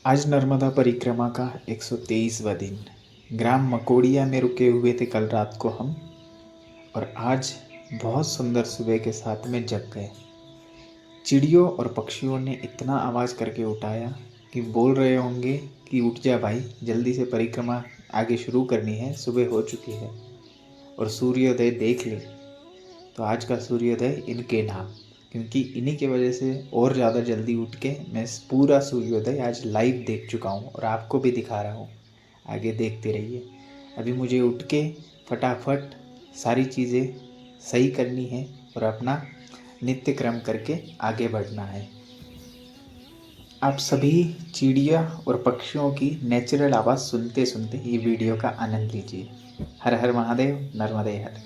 आज नर्मदा परिक्रमा का 123वां दिन। ग्राम मकोड़िया में रुके हुए थे कल रात को हम, और आज बहुत सुंदर सुबह के साथ में जग गए। चिड़ियों और पक्षियों ने इतना आवाज़ करके उठाया कि बोल रहे होंगे कि उठ जा भाई, जल्दी से परिक्रमा आगे शुरू करनी है, सुबह हो चुकी है और सूर्योदय देख ले। तो आज का सूर्योदय इनके नाम, क्योंकि इन्हीं की वजह से और ज़्यादा जल्दी उठ के मैं पूरा सूर्योदय आज लाइव देख चुका हूँ और आपको भी दिखा रहा हूँ। आगे देखते रहिए। अभी मुझे उठ के फटाफट सारी चीज़ें सही करनी है और अपना नित्य क्रम करके आगे बढ़ना है। आप सभी चिड़िया और पक्षियों की नेचुरल आवाज़ सुनते सुनते ये वीडियो का आनंद लीजिए। हर हर महादेव, नर्मदे हर।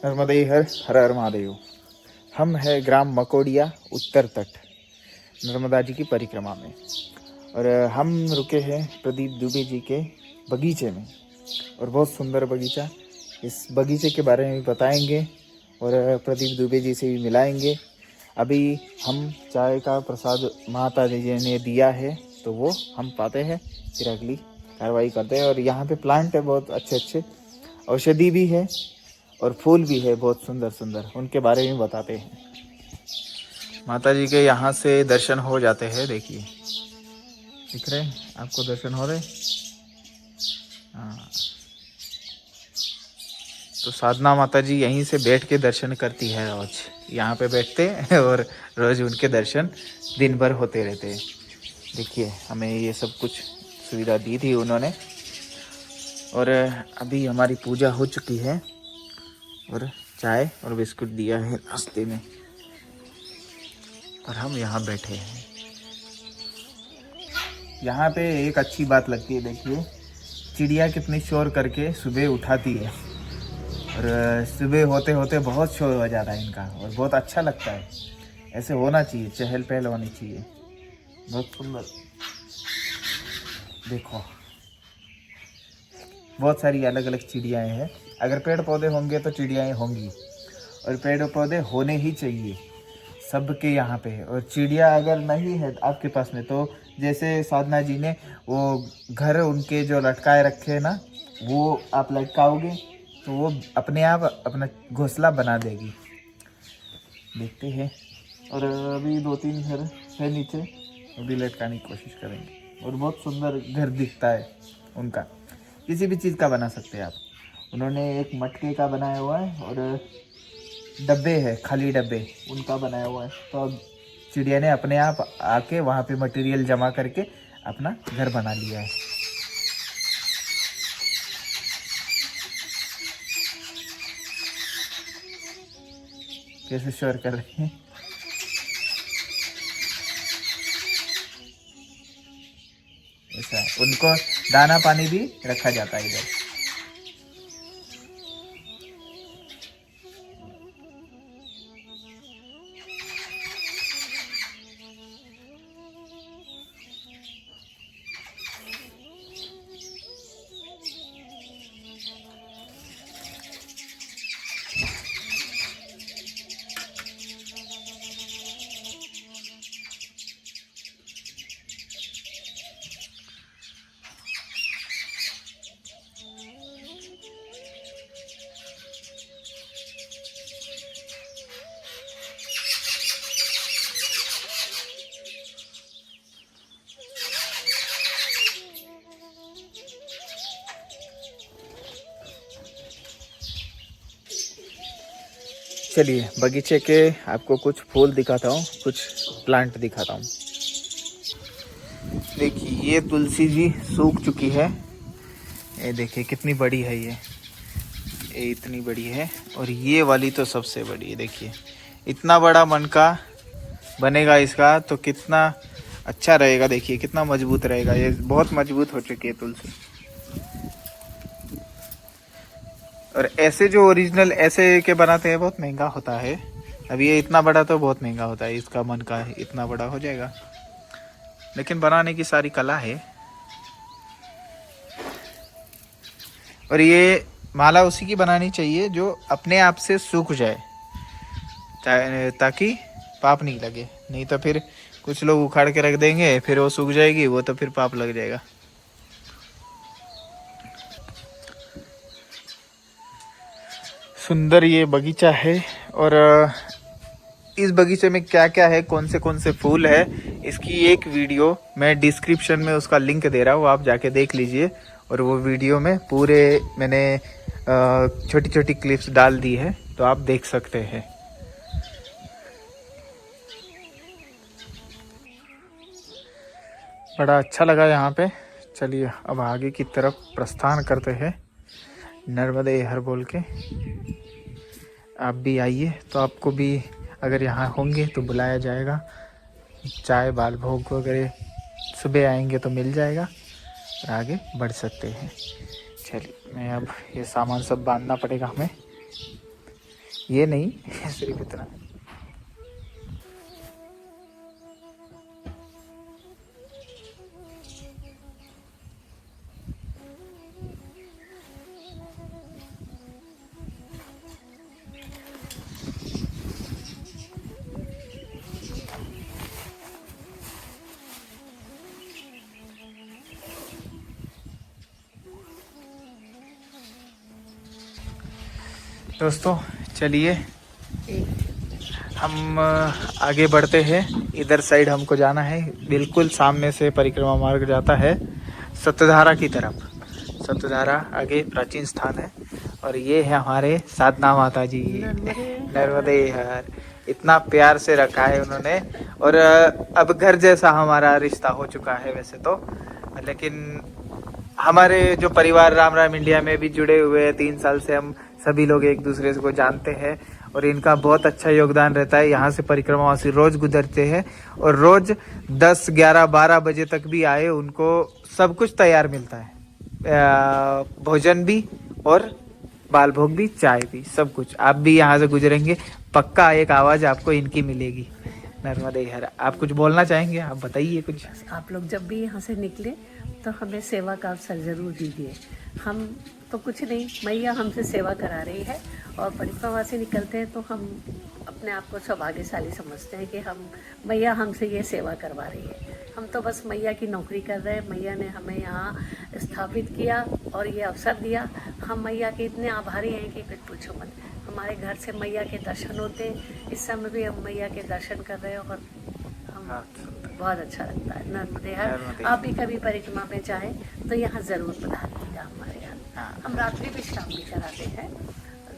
नर्मदे हर, हर हर महादेव। हम है ग्राम मकोड़िया, उत्तर तट, नर्मदा जी की परिक्रमा में। और हम रुके हैं प्रदीप दुबे जी के बगीचे में, और बहुत सुंदर बगीचा। इस बगीचे के बारे में भी बताएंगे और प्रदीप दुबे जी से भी मिलाएंगे। अभी हम चाय का प्रसाद माता जी ने दिया है, तो वो हम पाते हैं, फिर अगली कार्रवाई करते हैं। और यहाँ पे प्लांट है बहुत अच्छे अच्छे, औषधि भी है और फूल भी है बहुत सुंदर सुंदर, उनके बारे में बताते हैं। माता जी के यहाँ से दर्शन हो जाते हैं, देखिए दिख रहे हैं आपको, दर्शन हो रहे। हाँ, तो साधना माता जी यहीं से बैठ के दर्शन करती है रोज, यहाँ पे बैठते हैं और रोज उनके दर्शन दिन भर होते रहते हैं। देखिए हमें ये सब कुछ सुविधा दी थी उन्होंने, और अभी हमारी पूजा हो चुकी है और चाय और बिस्कुट दिया है नाश्ते में, और हम यहाँ बैठे हैं। यहाँ पे एक अच्छी बात लगती है, देखिए चिड़िया कितनी शोर करके सुबह उठाती है, और सुबह होते होते बहुत शोर हो जाता है इनका, और बहुत अच्छा लगता है। ऐसे होना चाहिए, चहल पहल होनी चाहिए। बहुत सुंदर, देखो बहुत सारी अलग अलग चिड़ियाएँ हैं। अगर पेड़ पौधे होंगे तो चिड़ियाएँ होंगी, और पेड़ पौधे होने ही चाहिए सबके यहाँ पे है। और चिड़िया अगर नहीं है आपके पास में, तो जैसे साधना जी ने वो घर उनके जो लटकाए रखे हैं ना, वो आप लटकाओगे तो वो अपने आप अपना घोंसला बना देगी। देखते हैं। और अभी 2-3 घर है नीचे, अभी लटकाने की कोशिश करेंगे। और बहुत सुंदर घर दिखता है उनका, किसी भी चीज़ का बना सकते हैं आप। उन्होंने एक मटके का बनाया हुआ है, और डब्बे है, खाली डब्बे उनका बनाया हुआ है। तो अब चिड़िया ने अपने आप आके वहाँ पे मटेरियल जमा करके अपना घर बना लिया है। कैसे शोर कर रहे हैं। ऐसा है, उनको दाना पानी भी रखा जाता है इधर। चलिए बगीचे के आपको कुछ फूल दिखाता हूँ, कुछ प्लांट दिखाता हूँ। देखिए ये तुलसी जी सूख चुकी है, ये देखिए कितनी बड़ी है ये इतनी बड़ी है। और ये वाली तो सबसे बड़ी है, देखिए इतना बड़ा मनका बनेगा इसका तो कितना अच्छा रहेगा। देखिए कितना मजबूत रहेगा, ये बहुत मजबूत हो चुकी है तुलसी। और ऐसे जो ओरिजिनल ऐसे के बनाते हैं बहुत महंगा होता है। अब ये इतना बड़ा तो बहुत महंगा होता है, इसका मनका इतना बड़ा हो जाएगा, लेकिन बनाने की सारी कला है। और ये माला उसी की बनानी चाहिए जो अपने आप से सूख जाए, ताकि पाप नहीं लगे। नहीं तो फिर कुछ लोग उखाड़ के रख देंगे, फिर वो सूख जाएगी, वो तो फिर पाप लग जाएगा। सुंदर ये बगीचा है। और इस बगीचे में क्या क्या है, कौन से फूल है, इसकी एक वीडियो मैं डिस्क्रिप्शन में उसका लिंक दे रहा हूँ, आप जाके देख लीजिए। और वो वीडियो में पूरे मैंने छोटी छोटी क्लिप्स डाल दी है, तो आप देख सकते हैं। बड़ा अच्छा लगा यहाँ पे। चलिए अब आगे की तरफ प्रस्थान करते हैं, नर्मदे हर बोल के। आप भी आइए, तो आपको भी अगर यहाँ होंगे तो बुलाया जाएगा। चाय बाल भोग वगैरह सुबह आएंगे तो मिल जाएगा, और आगे बढ़ सकते हैं। चलिए मैं अब ये सामान सब बांधना पड़ेगा हमें, ये नहीं सिर्फ इतना। दोस्तों चलिए हम आगे बढ़ते हैं। इधर साइड हमको जाना है, बिल्कुल सामने से परिक्रमा मार्ग जाता है सतधारा की तरफ। सतधारा आगे प्राचीन स्थान है, और ये है हमारे साधना माता जी, नर्मदे हर। इतना प्यार से रखा है उन्होंने, और अब घर जैसा हमारा रिश्ता हो चुका है वैसे तो। लेकिन हमारे जो परिवार राम राम इंडिया में भी जुड़े हुए हैं, 3 साल से हम सभी लोग एक दूसरे को जानते हैं, और इनका बहुत अच्छा योगदान रहता है। यहाँ से परिक्रमावासी रोज गुजरते हैं, और रोज 10, 11, 12 बजे तक भी आए, उनको सब कुछ तैयार मिलता है, भोजन भी और बाल भोग भी, चाय भी, सब कुछ। आप भी यहाँ से गुजरेंगे, पक्का एक आवाज आपको इनकी मिलेगी, नर्मदे हर। आप कुछ बोलना चाहेंगे, आप बताइए कुछ। आप लोग जब भी यहाँ से निकले तो हमें सेवा का अवसर जरूर दीजिए। हम तो कुछ नहीं, मैया हमसे सेवा करा रही है, और परिक्रमा से निकलते हैं तो हम अपने आप को सौभाग्यशाली समझते हैं कि हम मैया हमसे ये सेवा करवा रही है। हम तो बस मैया की नौकरी कर रहे हैं। मैया ने हमें यहाँ स्थापित किया और ये अवसर दिया। हम मैया के इतने आभारी हैं कि कुछ पूछो मत। हमारे घर से मैया के दर्शन होते हैं, इस समय भी हम मैया के दर्शन कर रहे हैं, और हम बहुत अच्छा लगता है। नर्मदे हर। आप भी कभी परिक्रमा में चाहें तो यहाँ ज़रूर पधारिएगा हमारे यहाँ। हम रात्रि विश्राम भी कराते हैं,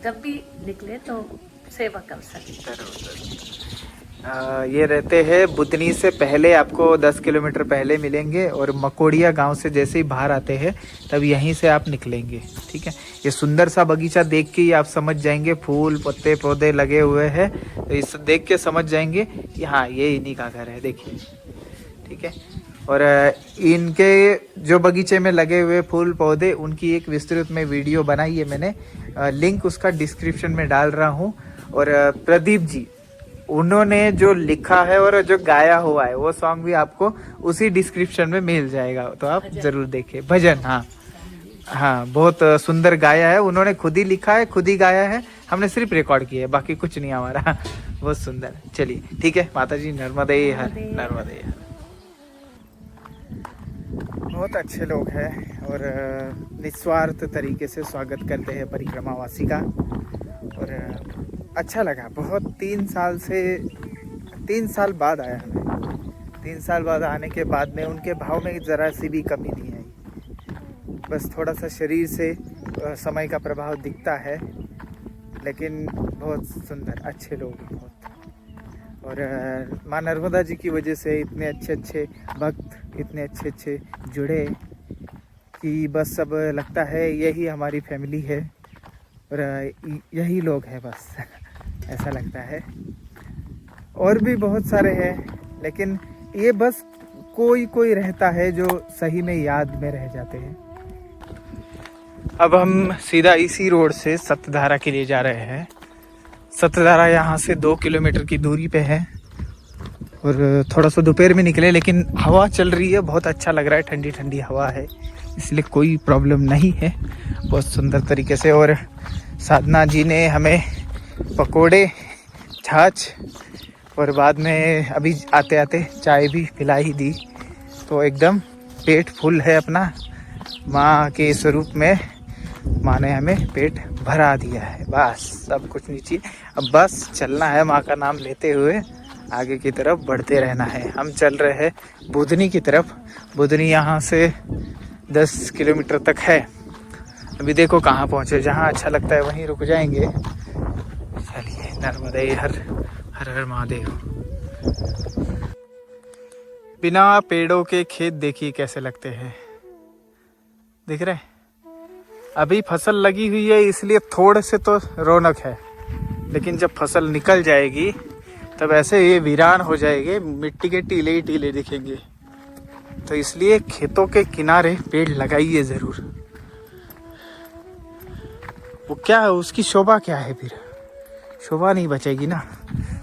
जब भी निकले तो सेवा का अवसर। ये रहते हैं बुधनी से पहले, आपको 10 किलोमीटर पहले मिलेंगे, और मकोड़िया गांव से जैसे ही बाहर आते हैं तब यहीं से आप निकलेंगे। ठीक है, ये सुंदर सा बगीचा देख के ही आप समझ जाएंगे, फूल पत्ते पौधे लगे हुए हैं, तो इस देख के समझ जाएंगे कि हाँ ये इन्हीं का घर है। देखिए, ठीक है। और इनके जो बगीचे में लगे हुए फूल पौधे, उनकी एक विस्तृत में वीडियो बनाई है मैंने, लिंक उसका डिस्क्रिप्शन में डाल रहा हूँ। और प्रदीप जी, उन्होंने जो लिखा है और जो गाया हुआ है वो सॉन्ग भी आपको उसी डिस्क्रिप्शन में मिल जाएगा, तो आप जरूर देखिए। भजन, हाँ हाँ, बहुत सुंदर गाया है उन्होंने, खुद ही लिखा है, खुद ही गाया है, हमने सिर्फ रिकॉर्ड किया है, बाकी कुछ नहीं हमारा। बहुत सुंदर। चलिए ठीक है, माता जी नर्मदे हर, नर्मदे हर। बहुत अच्छे लोग हैं, और निस्वार्थ तरीके से स्वागत करते हैं परिक्रमावासी का, और अच्छा लगा बहुत। 3 साल बाद आया हमें। 3 साल बाद आने के बाद में उनके भाव में ज़रा सी भी कमी नहीं आई, बस थोड़ा सा शरीर से समय का प्रभाव दिखता है, लेकिन बहुत सुंदर, अच्छे लोग बहुत। और माँ नर्मदा जी की वजह से इतने अच्छे अच्छे भक्त, इतने अच्छे अच्छे जुड़े कि बस अब लगता है यही हमारी फैमिली है और यही लोग हैं बस ऐसा लगता है। और भी बहुत सारे हैं, लेकिन ये बस कोई कोई रहता है जो सही में याद में रह जाते हैं। अब हम सीधा इसी रोड से सतधारा के लिए जा रहे हैं। सतधारा यहाँ से 2 किलोमीटर की दूरी पे है और थोड़ा सा दोपहर में निकले, लेकिन हवा चल रही है, बहुत अच्छा लग रहा है, ठंडी ठंडी हवा है, इसलिए कोई प्रॉब्लम नहीं है, बहुत सुंदर तरीके से। और साधना जी ने हमें पकोड़े, छाछ और बाद में अभी आते आते चाय भी पिला ही दी, तो एकदम पेट फुल है अपना। माँ के स्वरूप में माँ ने हमें पेट भरा दिया है, बस सब कुछ नहीं चाहिए। अब बस चलना है, माँ का नाम लेते हुए आगे की तरफ बढ़ते रहना है। हम चल रहे हैं बुधनी की तरफ। बुधनी यहाँ से 10 किलोमीटर तक है। अभी देखो कहाँ पहुँचे, जहाँ अच्छा लगता है वहीं रुक जाएंगे। चलिए, नर्मदे हर हर हर महादेव। बिना पेड़ों के खेत देखिए कैसे लगते हैं, दिख रहे? अभी फसल लगी हुई है इसलिए थोड़े से तो रौनक है, लेकिन जब फसल निकल जाएगी तब ऐसे ये वीरान हो जाएंगे, मिट्टी के टीले ही टीले दिखेंगे। तो इसलिए खेतों के किनारे पेड़ लगाइए जरूर। वो क्या है, उसकी शोभा क्या है, फिर शोभा नहीं बचेगी ना।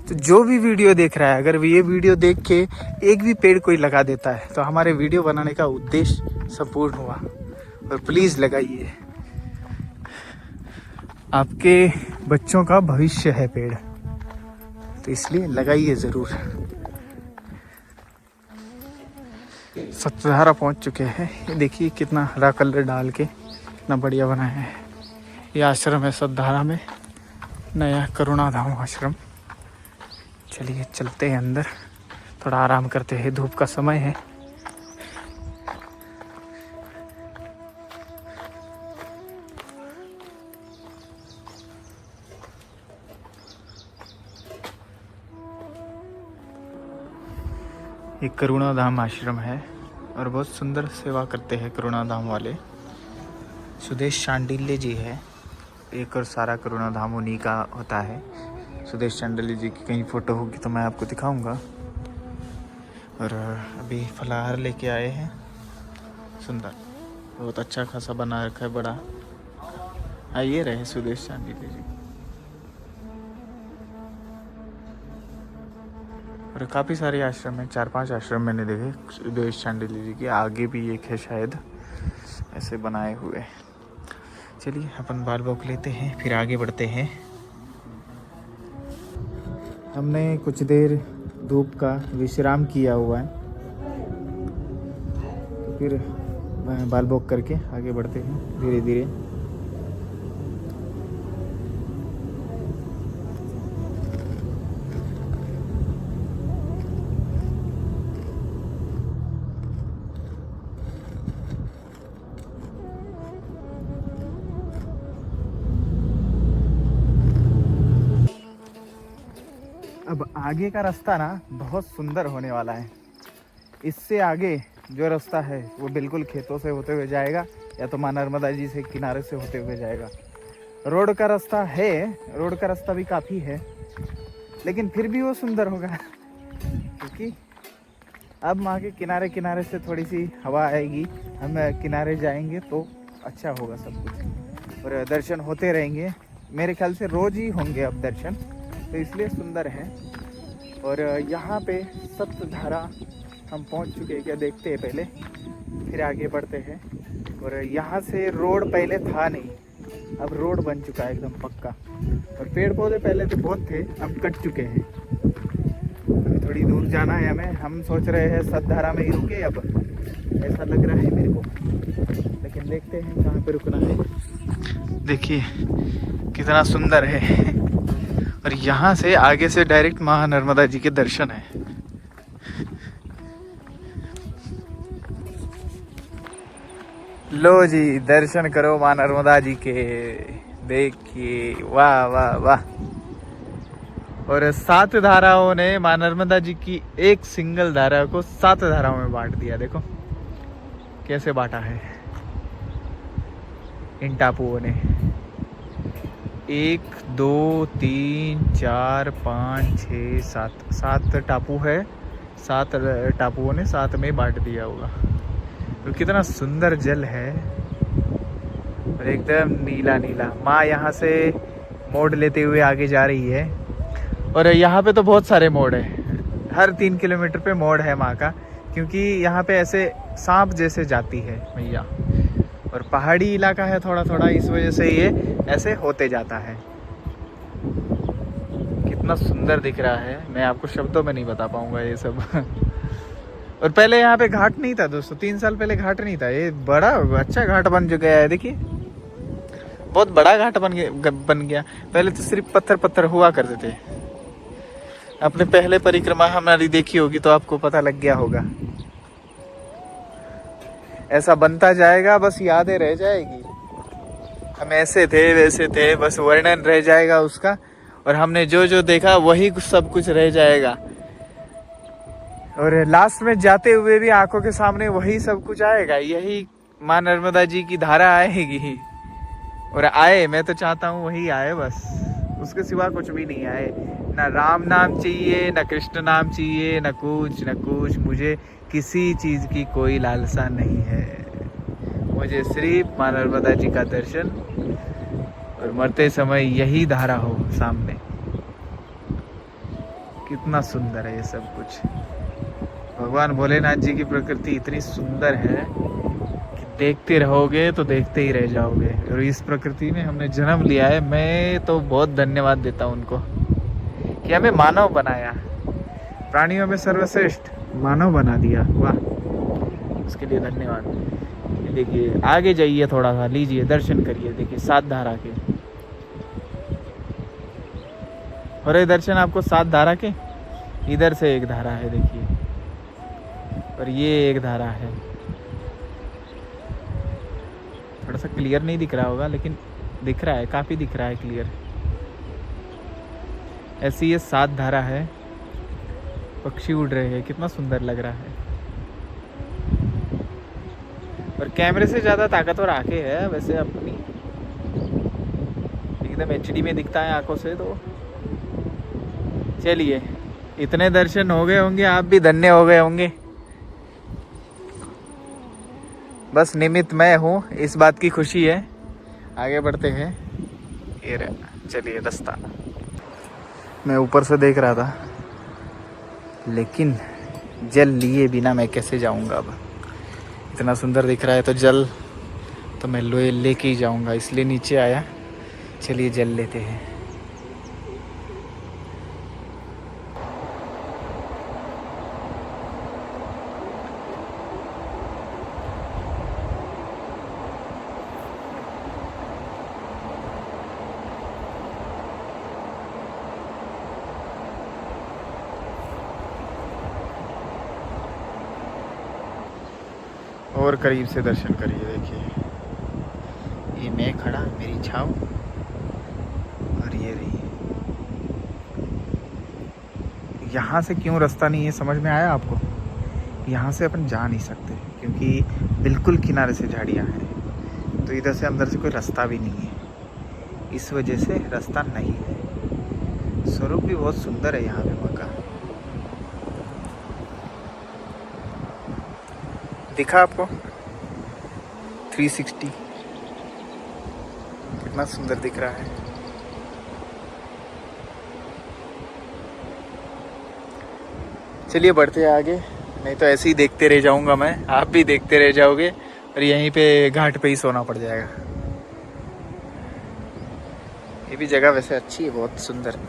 तो जो भी वीडियो देख रहा है, अगर ये वीडियो देख के एक भी पेड़ कोई लगा देता है तो हमारे वीडियो बनाने का उद्देश्य संपूर्ण हुआ। और प्लीज़ लगाइए, आपके बच्चों का भविष्य है पेड़, तो इसलिए लगाइए ज़रूर। सतधारा पहुंच चुके हैं। ये देखिए कितना हरा कलर डाल के कितना बढ़िया बनाया है। ये आश्रम है सतधारा में, नया करुणाधाम आश्रम। चलिए चलते हैं अंदर, थोड़ा आराम करते हैं, धूप का समय है। ये करुणाधाम आश्रम है और बहुत सुंदर सेवा करते हैं करुणाधाम वाले। सुदेश शांडिल्य जी है एक, और सारा करुणाधाम उन्हीं का होता है। सुदेश शांडिल्य जी की कहीं फ़ोटो होगी तो मैं आपको दिखाऊंगा। और अभी फलाहार लेके आए हैं, सुंदर, बहुत अच्छा खासा बना रखा है, बड़ा। आइए रहे सुदेश शांडिल्य जी। और काफ़ी सारे आश्रम हैं, 4-5 आश्रम मैंने देखे सुदेश शांडिल्य जी के। आगे भी एक है शायद ऐसे बनाए हुए। चलिए अपन बाल बॉक लेते हैं, फिर आगे बढ़ते हैं। हमने कुछ देर धूप का विश्राम किया हुआ है, तो फिर बाल बॉक करके आगे बढ़ते हैं धीरे धीरे। अब आगे का रास्ता ना बहुत सुंदर होने वाला है। इससे आगे जो रास्ता है वो बिल्कुल खेतों से होते हुए जाएगा, या तो माँ नर्मदा जी से किनारे से होते हुए जाएगा। रोड का रास्ता है, रोड का रास्ता भी काफ़ी है, लेकिन फिर भी वो सुंदर होगा क्योंकि अब माँ के किनारे किनारे से थोड़ी सी हवा आएगी, हम किनारे जाएंगे तो अच्छा होगा सब कुछ, और दर्शन होते रहेंगे। मेरे ख्याल से रोज़ ही होंगे अब दर्शन, तो इसलिए सुंदर है। और यहाँ पे सतधारा हम पहुँच चुके हैं क्या, देखते हैं पहले, फिर आगे बढ़ते हैं। और यहाँ से रोड पहले था नहीं, अब रोड बन चुका है एकदम पक्का। और पेड़ पौधे पहले तो बहुत थे, अब कट चुके हैं। अभी थोड़ी दूर जाना है हमें, हम सोच रहे हैं सतधारा में ही रुके, अब ऐसा लग रहा है मेरे को, लेकिन देखते हैं कहाँ पे रुकना है। देखिए कितना सुंदर है, और यहाँ से आगे से डायरेक्ट माँ नर्मदा जी के दर्शन है। लो जी, दर्शन करो माँ नर्मदा जी के, देखिए, वाह वाह वाह। और 7 धाराओं ने मां नर्मदा जी की एक सिंगल धारा को 7 धाराओं में बांट दिया। देखो कैसे बांटा है इन टापुओं ने। 1 2 3 4 5 6 7 टापू है। 7 टापुओं ने 7 में बांट दिया होगा। तो कितना सुंदर जल है और एकदम नीला नीला। माँ यहाँ से मोड़ लेते हुए आगे जा रही है। और यहाँ पे तो बहुत सारे मोड़ है, हर 3 किलोमीटर पे मोड़ है माँ का, क्योंकि यहाँ पे ऐसे सांप जैसे जाती है मैया। और पहाड़ी इलाका है थोड़ा थोड़ा, इस वजह से ये ऐसे होते जाता है। कितना सुंदर दिख रहा है, मैं आपको शब्दों में नहीं बता पाऊंगा ये सब। और पहले यहाँ पे घाट नहीं था दोस्तों, 3 साल पहले घाट नहीं था। ये बड़ा अच्छा घाट बन चुका है, देखिए बहुत बड़ा घाट बन गया। पहले तो सिर्फ पत्थर पत्थर हुआ करते थे। आपने पहले परिक्रमा हमारी देखी होगी तो आपको पता लग गया होगा। ऐसा बनता जाएगा, बस यादें रह जाएगी। हम ऐसे थे वैसे थे, बस वर्णन रह जाएगा उसका। और हमने जो जो देखा वही सब कुछ रह जाएगा। और लास्ट में जाते हुए भी आंखों के सामने वही सब कुछ आएगा। यही मां नर्मदा जी की धारा आएगी। और आए, मैं तो चाहता हूँ वही आए बस, उसके सिवा कुछ भी नहीं आए। ना राम नाम चाहिए, ना कृष्ण नाम चाहिए, ना कुछ। मुझे किसी चीज़ की कोई लालसा नहीं है। मुझे सिर्फ मां नर्मदा जी का दर्शन और मरते समय यही धारा हो सामने। कितना सुंदर है ये सब कुछ। भगवान भोलेनाथ जी की प्रकृति इतनी सुंदर है कि देखते रहोगे तो देखते ही रह जाओगे। और इस प्रकृति में हमने जन्म लिया है। मैं तो बहुत धन्यवाद देता हूँ उनको कि हमें मानव बनाया, प्राणियों में सर्वश्रेष्ठ मानव बना दिया। वाह, उसके लिए धन्यवाद। देखिए आगे जाइए थोड़ा सा, लीजिए दर्शन करिए। देखिए 7 धारा के हो रहे दर्शन आपको। 7 धारा के, इधर से एक धारा है देखिए, और ये एक धारा है। थोड़ा सा क्लियर नहीं दिख रहा होगा, लेकिन दिख रहा है, काफ़ी दिख रहा है क्लियर। ऐसी ये 7 धारा है। पक्षी उड़ रहे हैं, कितना सुंदर लग रहा है। और कैमरे से ज़्यादा ताकतवर आंखें है वैसे अपनी, एकदम HD में दिखता है आंखों से। तो चलिए, इतने दर्शन हो गए होंगे, आप भी धन्य हो गए होंगे। बस निमित्त मैं हूँ, इस बात की खुशी है। आगे बढ़ते हैं। ये रहा, चलिए रास्ता। मैं ऊपर से देख रहा था, लेकिन जल लिए बिना मैं कैसे जाऊंगा। अब इतना सुंदर दिख रहा है तो जल तो मैं लेके ही जाऊंगा, इसलिए नीचे आया। चलिए जल लेते हैं। और करीब से दर्शन करिए। देखिए ये मैं खड़ा, मेरी छाव, और ये रही। यहाँ से क्यों रास्ता नहीं है समझ में आया आपको? यहाँ से अपन जा नहीं सकते क्योंकि बिल्कुल किनारे से झाड़ियाँ हैं, तो इधर से अंदर से कोई रास्ता भी नहीं है। इस वजह से रास्ता नहीं है। स्वरूप भी बहुत सुंदर है यहाँ पे माँ का। दिखा आपको 360 कितना सुंदर दिख रहा है। चलिए बढ़ते हैं आगे, नहीं तो ऐसे ही देखते रह जाऊंगा मैं, आप भी देखते रह जाओगे और यहीं पे घाट पे ही सोना पड़ जाएगा। ये भी जगह वैसे अच्छी है, बहुत सुंदर।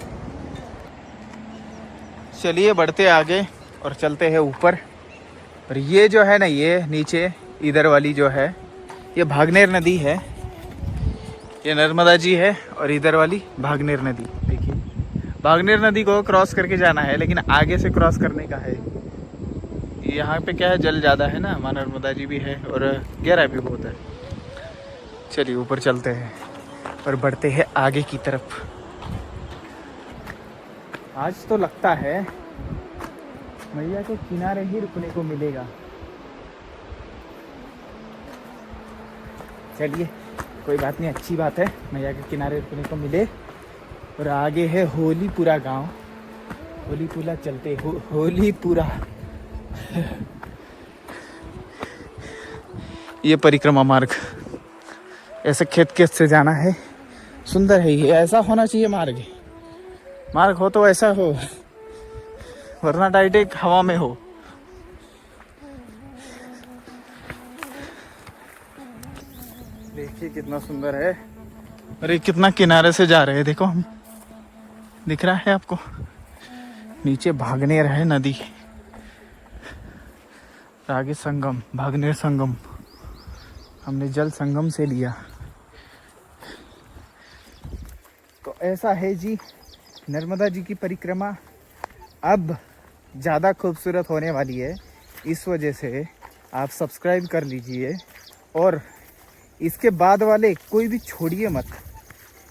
चलिए बढ़ते आगे और चलते हैं ऊपर। और ये जो है ना, ये नीचे इधर वाली जो है ये भागनेर नदी है। ये नर्मदा जी है और इधर वाली भागनेर नदी। देखिए भागनेर नदी को क्रॉस करके जाना है, लेकिन आगे से क्रॉस करने का है। यहाँ पे क्या है, जल ज़्यादा है ना, मां नर्मदा जी भी है और गहरा भी बहुत है। चलिए ऊपर चलते हैं। और बढ़ते हैं आगे की तरफ। आज तो लगता है मैया के किनारे ही रुकने को मिलेगा। चलिए कोई बात नहीं, अच्छी बात है मैया के किनारे रुकने को मिले। और आगे है होलीपुरा गांव। होलीपुरा चलते होलीपुरा ये परिक्रमा मार्ग ऐसे खेत खेत से जाना है। सुंदर है ये, ऐसा होना चाहिए मार्ग। मार्ग हो तो ऐसा हो, वरना डायरेक्ट हवा में हो। देखिए कितना सुंदर है। अरे कितना किनारे से जा रहे हैं, देखो हम, दिख रहा है आपको? नीचे भागनेर है नदी, आगे संगम, भागनेर संगम। हमने जल संगम से लिया। तो ऐसा है जी नर्मदा जी की परिक्रमा अब ज़्यादा खूबसूरत होने वाली है। इस वजह से आप सब्सक्राइब कर लीजिए और इसके बाद वाले कोई भी छोड़िए मत।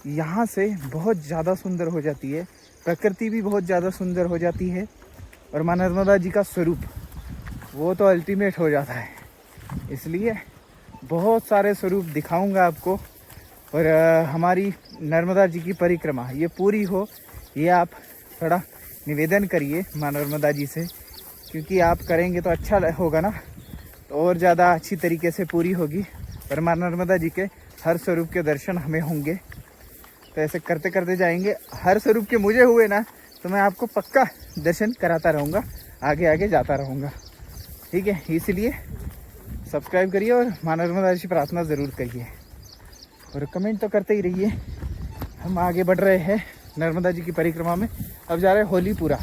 यहाँ से बहुत ज़्यादा सुंदर हो जाती है, प्रकृति भी बहुत ज़्यादा सुंदर हो जाती है और माँ नर्मदा जी का स्वरूप वो तो अल्टीमेट हो जाता है। इसलिए बहुत सारे स्वरूप दिखाऊंगा आपको। और हमारी नर्मदा जी की परिक्रमा ये पूरी हो, ये आप थोड़ा निवेदन करिए माँ नर्मदा जी से, क्योंकि आप करेंगे तो अच्छा होगा ना, तो और ज़्यादा अच्छी तरीके से पूरी होगी और माँ नर्मदा जी के हर स्वरूप के दर्शन हमें होंगे। तो ऐसे करते करते जाएंगे। हर स्वरूप के मुझे हुए ना तो मैं आपको पक्का दर्शन कराता रहूँगा, आगे आगे जाता रहूँगा। ठीक है, इसलिए सब्सक्राइब करिए और माँ नर्मदा जी प्रार्थना ज़रूर करिए और कमेंट तो करते ही रहिए। हम आगे बढ़ रहे हैं नर्मदा जी की परिक्रमा में। अब जा रहे हैं होलीपुरा,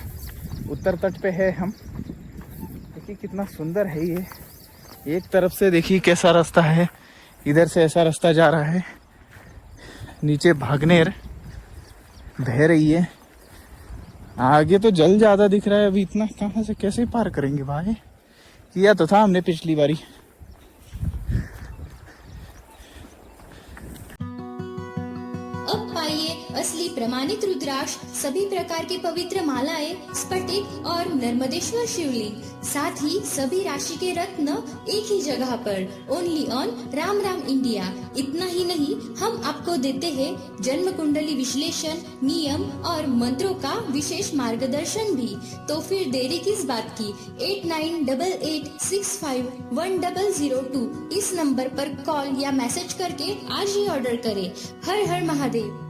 उत्तर तट पे है हम। देखिए कितना सुंदर है ये। एक तरफ से देखिए कैसा रास्ता है, इधर से ऐसा रास्ता जा रहा है। नीचे भागनेर बह रही है, आगे तो जल ज़्यादा दिख रहा है। अभी इतना कहाँ से कैसे पार करेंगे भाई? किया तो था हमने पिछली बारी। अब पाइए असली प्रमाणित रुद्राक्ष, सभी प्रकार की पवित्र मालाएं, स्फटिक और नर्मदेश्वर शिवलिंग, साथ ही सभी राशि के रत्न एक ही जगह पर, only on Ram Ram India. इतना ही नहीं, हम आपको देते हैं जन्म कुंडली विश्लेषण, नियम और मंत्रों का विशेष मार्गदर्शन भी। तो फिर देरी किस बात की? 8988651002 इस नंबर पर कॉल या मैसेज करके आज ही ऑर्डर करें। हर हर महादेव।